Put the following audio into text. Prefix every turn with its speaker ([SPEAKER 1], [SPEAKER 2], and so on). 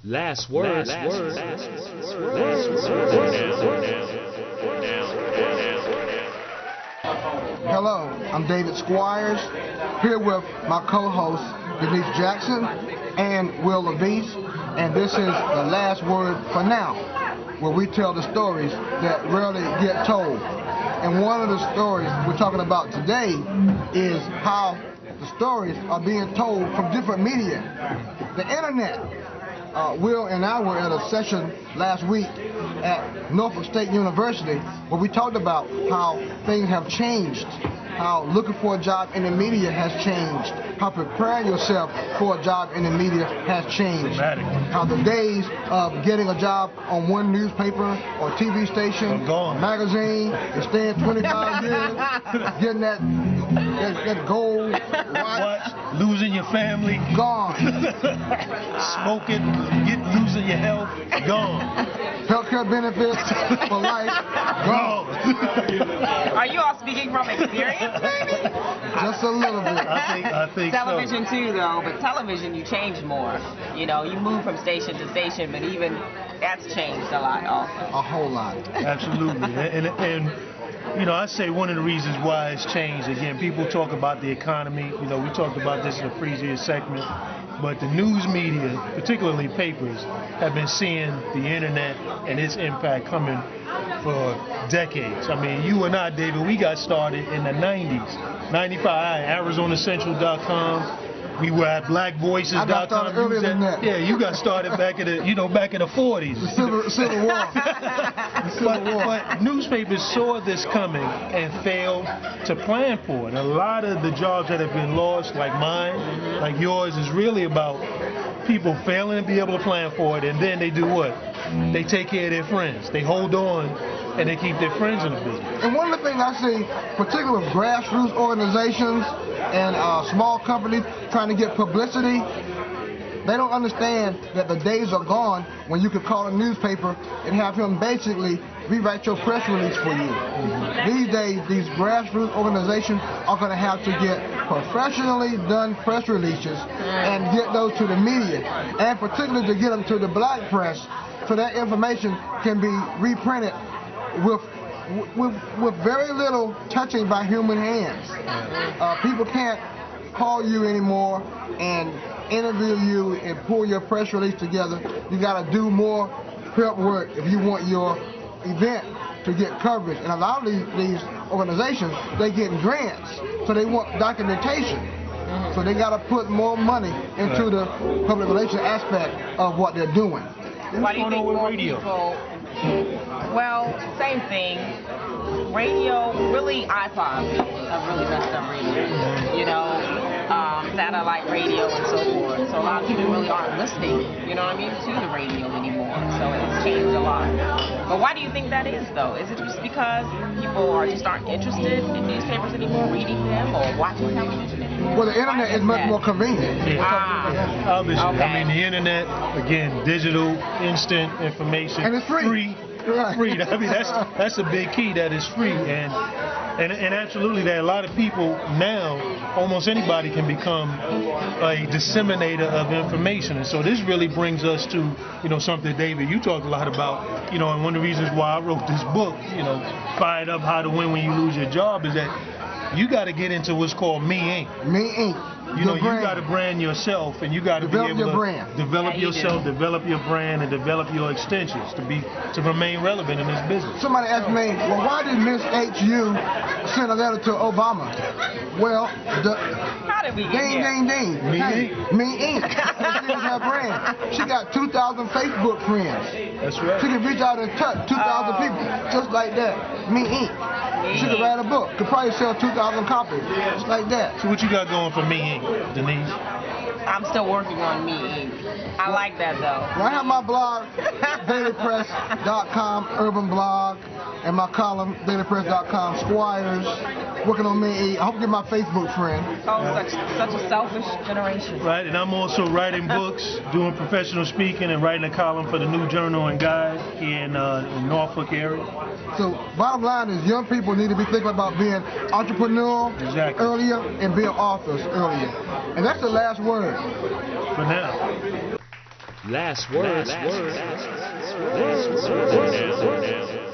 [SPEAKER 1] Last word.
[SPEAKER 2] Hello, I'm David Squires, here with my co-hosts Denise Jackson and Will Levice, and this is the Last Word for Now, where we tell the stories that rarely get told. And one of the stories we're talking about today is how the stories are being told from different media. The internet. Will and I were at a session last week at Norfolk State University where we talked about how things have changed, how looking for a job in the media has changed, how preparing yourself for a job in the media has changed, how the days of getting a job on one newspaper or TV station, magazine, and staying 25 years, getting that gold watch,
[SPEAKER 3] losing your family,
[SPEAKER 2] gone.
[SPEAKER 3] Smoking, losing your health, gone.
[SPEAKER 2] Healthcare benefits for life, gone.
[SPEAKER 4] Are you all speaking from experience, maybe?
[SPEAKER 2] Just a little bit.
[SPEAKER 3] I think
[SPEAKER 4] television
[SPEAKER 3] so.
[SPEAKER 4] too, though. But television, you change more. You know, you move from station to station, but even that's changed a lot also.
[SPEAKER 2] A whole lot.
[SPEAKER 3] Absolutely. And you know, I say one of the reasons why it's changed, again, people talk about the economy. You know, we talked about this in a previous segment. But the news media, particularly papers, have been seeing the internet and its impact coming for decades. I mean, you and I, David, we got started in the 90s. 95, ArizonaCentral.com. We were at BlackVoices.com.
[SPEAKER 2] I got started earlier than that.
[SPEAKER 3] Yeah, you got started back in the 40s.
[SPEAKER 2] The Civil War.
[SPEAKER 3] But newspapers saw this coming and failed to plan for it. A lot of the jobs that have been lost, like mine, like yours, is really about people failing to be able to plan for it, and then they do what? They take care of their friends. They hold on and they keep their friends in the business.
[SPEAKER 2] And one of the things I see, particularly with grassroots organizations and small companies trying to get publicity, they don't understand that the days are gone when you could call a newspaper and have him basically rewrite your press release for you. These days, these grassroots organizations are going to have to get professionally done press releases and get those to the media, and particularly to get them to the black press so that information can be reprinted with very little touching by human hands. People can't call you anymore and interview you and pull your press release together. You got to do more prep work if you want your event to get coverage. And a lot of these organizations, they get grants, so they want documentation. So they got to put more money into the public relations aspect of what they're doing.
[SPEAKER 4] Why do you think more people? Well, same thing. Radio, really, iPods have really messed up radio. You know, satellite radio and so forth. So a lot of people really aren't listening, you know what I mean, to the radio anymore. So it's changed a lot. But why do you think that is, though? Is it just because people just aren't interested in newspapers anymore, reading them, or watching television anymore?
[SPEAKER 2] Well, the internet is much more convenient.
[SPEAKER 3] Obviously. Okay. I mean, the internet, again, digital, instant information.
[SPEAKER 2] And it's free. Right.
[SPEAKER 3] Free. I mean, that's a big key, that it's free. And absolutely, that a lot of people now, almost anybody can become a disseminator of information. And so this really brings us to, you know, something, David, you talked a lot about, you know, and one of the reasons why I wrote this book, you know, Fired Up, How to Win When You Lose Your Job, is that you got to get into what's called Me Inc.
[SPEAKER 2] Me Inc.
[SPEAKER 3] You know, you got to brand yourself, and you got to be able to develop yourself, develop your brand, and develop your extensions to remain relevant in this business.
[SPEAKER 2] Somebody asked me, well, why did Miss HU send a letter to Obama? Well,
[SPEAKER 4] how did we get
[SPEAKER 2] ding, ding, ding. Me Inc. She was her brand. She got 2,000 Facebook friends.
[SPEAKER 3] That's right.
[SPEAKER 2] She could reach out and touch 2,000 people just like that. Me Inc. She could write a book. Could probably sell 2,000 copies just like that.
[SPEAKER 3] So what you got going for Me Inc., Denise?
[SPEAKER 4] I'm still working on Me Inc. I like that, though.
[SPEAKER 2] Well, I have my blog, dailypress.com, urban blog, and my column, dailypress.com, Squires, working on Me Inc. I hope to get my Facebook friend.
[SPEAKER 4] Oh, such a selfish generation.
[SPEAKER 3] Right, and I'm also writing books, doing professional speaking, and writing a column for the New Journal and Guide here in Norfolk area.
[SPEAKER 2] So, bottom line is young people need to be thinking about being entrepreneurial earlier and being authors earlier. And that's the last word.
[SPEAKER 3] For now.
[SPEAKER 1] Last word. Last word. Last word.